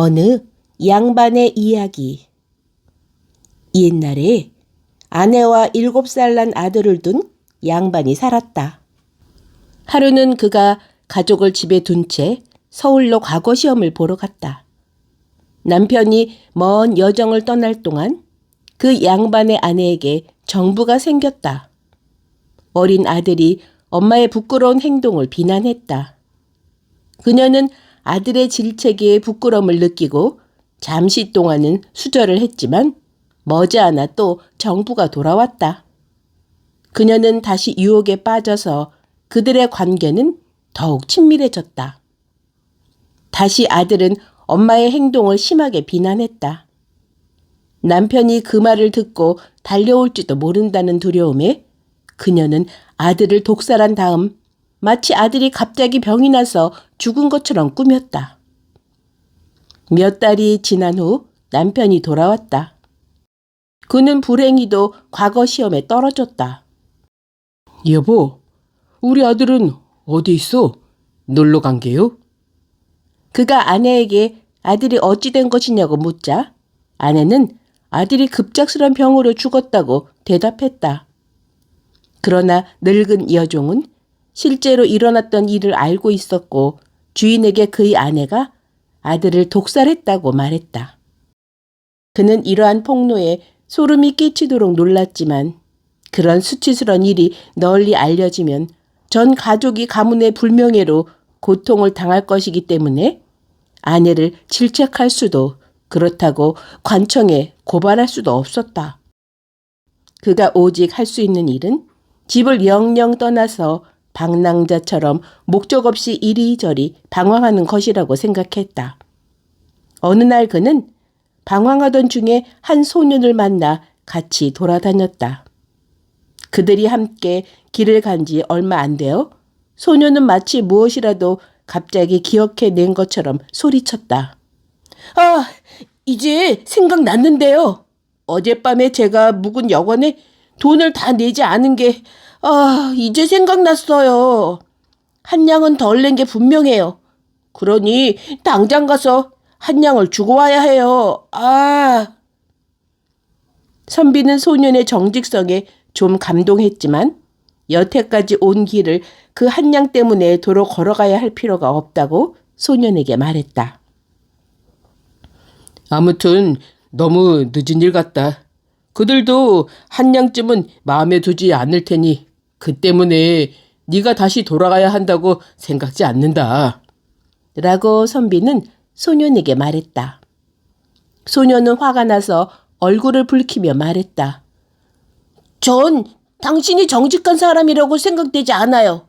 어느 양반의 이야기. 옛날에 아내와 7살 난 아들을 둔 양반이 살았다. 하루는 그가 가족을 집에 둔 채 서울로 과거 시험을 보러 갔다. 남편이 먼 여정을 떠날 동안 그 양반의 아내에게 정부가 생겼다. 어린 아들이 엄마의 부끄러운 행동을 비난했다. 그녀는 아들의 질책에 부끄러움을 느끼고 잠시 동안은 수절을 했지만 머지않아 또 정부가 돌아왔다. 그녀는 다시 유혹에 빠져서 그들의 관계는 더욱 친밀해졌다. 다시 아들은 엄마의 행동을 심하게 비난했다. 남편이 그 말을 듣고 달려올지도 모른다는 두려움에 그녀는 아들을 독살한 다음 마치 아들이 갑자기 병이 나서 죽은 것처럼 꾸몄다. 몇 달이 지난 후 남편이 돌아왔다. 그는 불행히도 과거 시험에 떨어졌다. 여보, 우리 아들은 어디 있어? 놀러 간 게요? 그가 아내에게 아들이 어찌 된 것이냐고 묻자 아내는 아들이 급작스런 병으로 죽었다고 대답했다. 그러나 늙은 여종은 실제로 일어났던 일을 알고 있었고 주인에게 그의 아내가 아들을 독살했다고 말했다. 그는 이러한 폭로에 소름이 끼치도록 놀랐지만 그런 수치스러운 일이 널리 알려지면 전 가족이 가문의 불명예로 고통을 당할 것이기 때문에 아내를 질책할 수도 그렇다고 관청에 고발할 수도 없었다. 그가 오직 할 수 있는 일은 집을 영영 떠나서 방랑자처럼 목적 없이 이리저리 방황하는 것이라고 생각했다. 어느 날 그는 방황하던 중에 한 소년을 만나 같이 돌아다녔다. 그들이 함께 길을 간 지 얼마 안 되어 소년은 마치 무엇이라도 갑자기 기억해낸 것처럼 소리쳤다. 아, 이제 생각났는데요. 어젯밤에 제가 묵은 여관에 돈을 다 내지 않은 게 이제 생각났어요. 한 양은 덜 낸 게 분명해요. 그러니 당장 가서 한 양을 주고 와야 해요. 선비는 소년의 정직성에 좀 감동했지만 여태까지 온 길을 그 한 양 때문에 도로 걸어가야 할 필요가 없다고 소년에게 말했다. 아무튼 너무 늦은 일 같다. 그들도 한 양쯤은 마음에 두지 않을 테니 그 때문에 네가 다시 돌아가야 한다고 생각지 않는다. 라고 선비는 소년에게 말했다. 소년은 화가 나서 얼굴을 붉히며 말했다. 전 당신이 정직한 사람이라고 생각되지 않아요.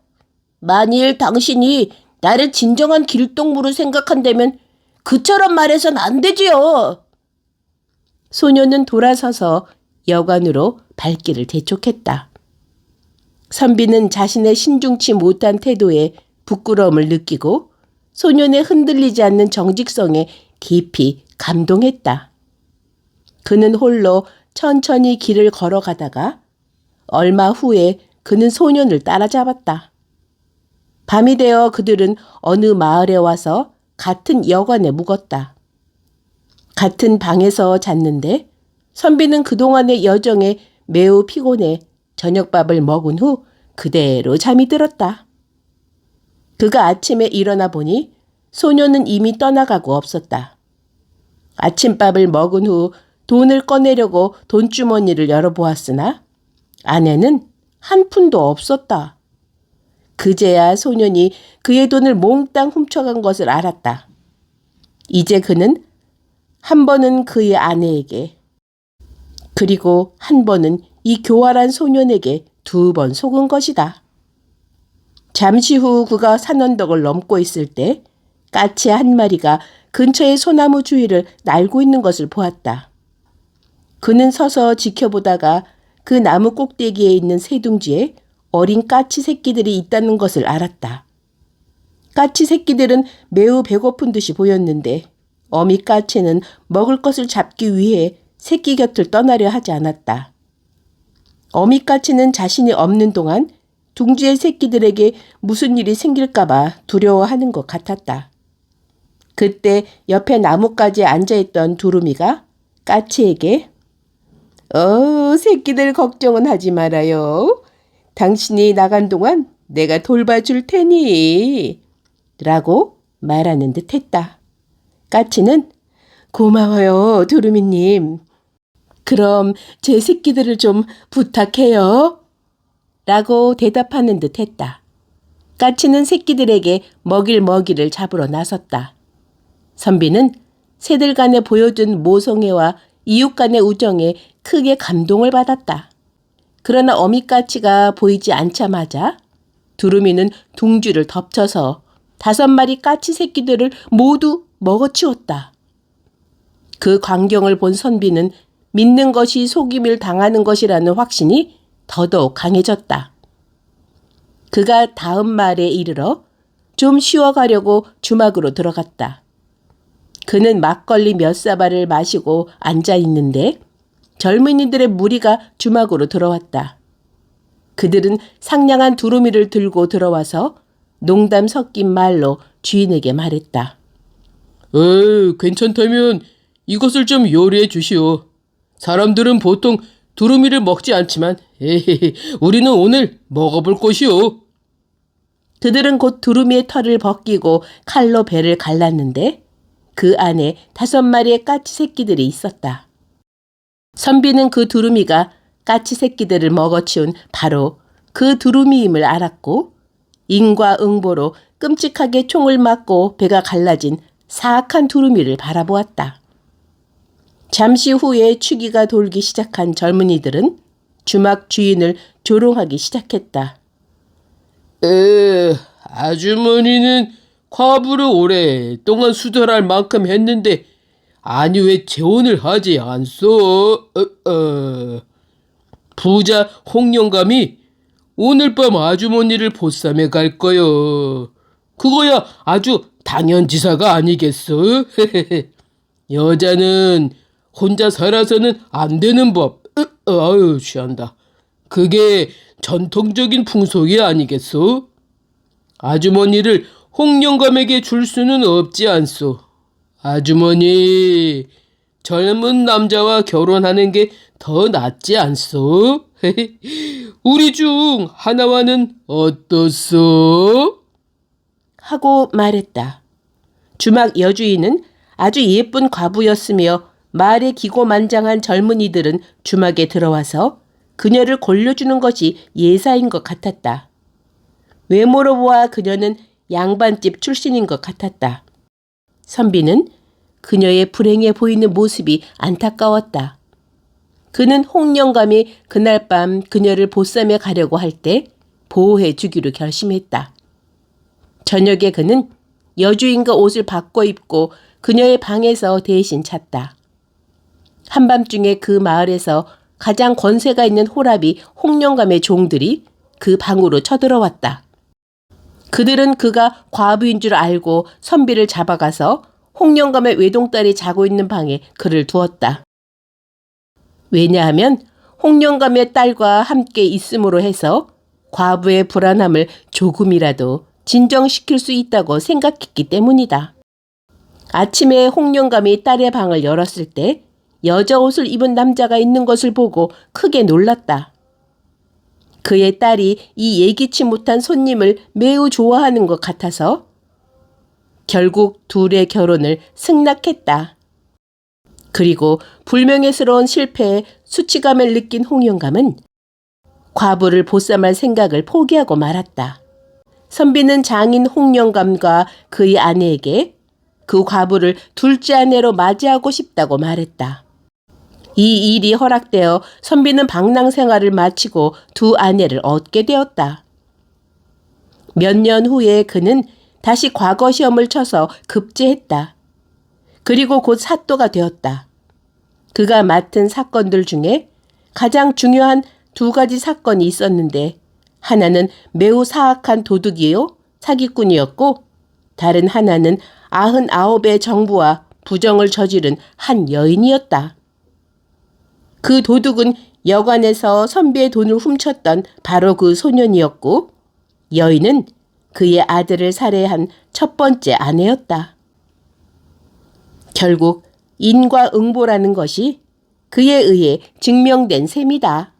만일 당신이 나를 진정한 길동무로 생각한다면 그처럼 말해선 안 되지요. 소년은 돌아서서 여관으로 발길을 재촉했다. 선비는 자신의 신중치 못한 태도에 부끄러움을 느끼고 소년의 흔들리지 않는 정직성에 깊이 감동했다. 그는 홀로 천천히 길을 걸어가다가 얼마 후에 그는 소년을 따라잡았다. 밤이 되어 그들은 어느 마을에 와서 같은 여관에 묵었다. 같은 방에서 잤는데 선비는 그동안의 여정에 매우 피곤해 저녁밥을 먹은 후 그대로 잠이 들었다. 그가 아침에 일어나 보니 소년은 이미 떠나가고 없었다. 아침밥을 먹은 후 돈을 꺼내려고 돈주머니를 열어보았으나 안에는 한 푼도 없었다. 그제야 소년이 그의 돈을 몽땅 훔쳐간 것을 알았다. 이제 그는 한 번은 그의 아내에게 그리고 한 번은 이 교활한 소년에게 2번 속은 것이다. 잠시 후 그가 산언덕을 넘고 있을 때 까치 한 마리가 근처의 소나무 주위를 날고 있는 것을 보았다. 그는 서서 지켜보다가 그 나무 꼭대기에 있는 새둥지에 어린 까치 새끼들이 있다는 것을 알았다. 까치 새끼들은 매우 배고픈 듯이 보였는데 어미 까치는 먹을 것을 잡기 위해 새끼 곁을 떠나려 하지 않았다. 어미 까치는 자신이 없는 동안 둥지의 새끼들에게 무슨 일이 생길까봐 두려워하는 것 같았다. 그때 옆에 나뭇가지에 앉아있던 두루미가 까치에게 새끼들 걱정은 하지 말아요. 당신이 나간 동안 내가 돌봐줄 테니 라고 말하는 듯 했다. 까치는 고마워요, 두루미님. 그럼 제 새끼들을 좀 부탁해요. 라고 대답하는 듯 했다. 까치는 새끼들에게 먹일 먹이를 잡으러 나섰다. 선비는 새들 간에 보여준 모성애와 이웃 간의 우정에 크게 감동을 받았다. 그러나 어미까치가 보이지 않자마자 두루미는 둥지를 덮쳐서 5마리 까치 새끼들을 모두 먹어치웠다. 그 광경을 본 선비는 믿는 것이 속임을 당하는 것이라는 확신이 더더욱 강해졌다. 그가 다음 말에 이르러 좀 쉬어가려고 주막으로 들어갔다. 그는 막걸리 몇 사발을 마시고 앉아 있는데 젊은이들의 무리가 주막으로 들어왔다. 그들은 상냥한 두루미를 들고 들어와서 농담 섞인 말로 주인에게 말했다. 괜찮다면 이것을 좀 요리해 주시오. 사람들은 보통 두루미를 먹지 않지만 우리는 오늘 먹어볼 것이오. 그들은 곧 두루미의 털을 벗기고 칼로 배를 갈랐는데 그 안에 5마리의 까치 새끼들이 있었다. 선비는 그 두루미가 까치 새끼들을 먹어치운 바로 그 두루미임을 알았고 인과응보로 끔찍하게 총을 맞고 배가 갈라진 사악한 두루미를 바라보았다. 잠시 후에 추기가 돌기 시작한 젊은이들은 주막 주인을 조롱하기 시작했다. 아주머니는 과부를 오랫동안 수절할 만큼 했는데 아니 왜 재혼을 하지 않소? 부자 홍영감이 오늘 밤 아주머니를 보쌈해 갈 거요. 그거야 아주 당연지사가 아니겠소? 여자는 혼자 살아서는 안 되는 법. 아유 취한다. 그게 전통적인 풍속이 아니겠소? 아주머니를 홍영감에게 줄 수는 없지 않소. 아주머니, 젊은 남자와 결혼하는 게 더 낫지 않소? 우리 중 하나와는 어떻소? 하고 말했다. 주막 여주인은 아주 예쁜 과부였으며 말에 기고만장한 젊은이들은 주막에 들어와서 그녀를 골려주는 것이 예사인 것 같았다. 외모로 보아 그녀는 양반집 출신인 것 같았다. 선비는 그녀의 불행해 보이는 모습이 안타까웠다. 그는 홍영감이 그날 밤 그녀를 보쌈에 가려고 할 때 보호해 주기로 결심했다. 저녁에 그는 여주인과 옷을 바꿔 입고 그녀의 방에서 대신 잤다. 한밤중에 그 마을에서 가장 권세가 있는 호랍이 홍영감의 종들이 그 방으로 쳐들어왔다. 그들은 그가 과부인 줄 알고 선비를 잡아가서 홍영감의 외동딸이 자고 있는 방에 그를 두었다. 왜냐하면 홍영감의 딸과 함께 있음으로 해서 과부의 불안함을 조금이라도 진정시킬 수 있다고 생각했기 때문이다. 아침에 홍영감이 딸의 방을 열었을 때 여자 옷을 입은 남자가 있는 것을 보고 크게 놀랐다. 그의 딸이 이 예기치 못한 손님을 매우 좋아하는 것 같아서 결국 둘의 결혼을 승낙했다. 그리고 불명예스러운 실패에 수치감을 느낀 홍영감은 과부를 보쌈할 생각을 포기하고 말았다. 선비는 장인 홍영감과 그의 아내에게 그 과부를 둘째 아내로 맞이하고 싶다고 말했다. 이 일이 허락되어 선비는 방랑 생활을 마치고 두 아내를 얻게 되었다. 몇 년 후에 그는 다시 과거 시험을 쳐서 급제했다. 그리고 곧 사또가 되었다. 그가 맡은 사건들 중에 가장 중요한 2가지 사건이 있었는데 하나는 매우 사악한 도둑이요 사기꾼이었고 다른 하나는 99의 정부와 부정을 저지른 한 여인이었다. 그 도둑은 여관에서 선비의 돈을 훔쳤던 바로 그 소년이었고 여인은 그의 아들을 살해한 첫 번째 아내였다. 결국 인과응보라는 것이 그에 의해 증명된 셈이다.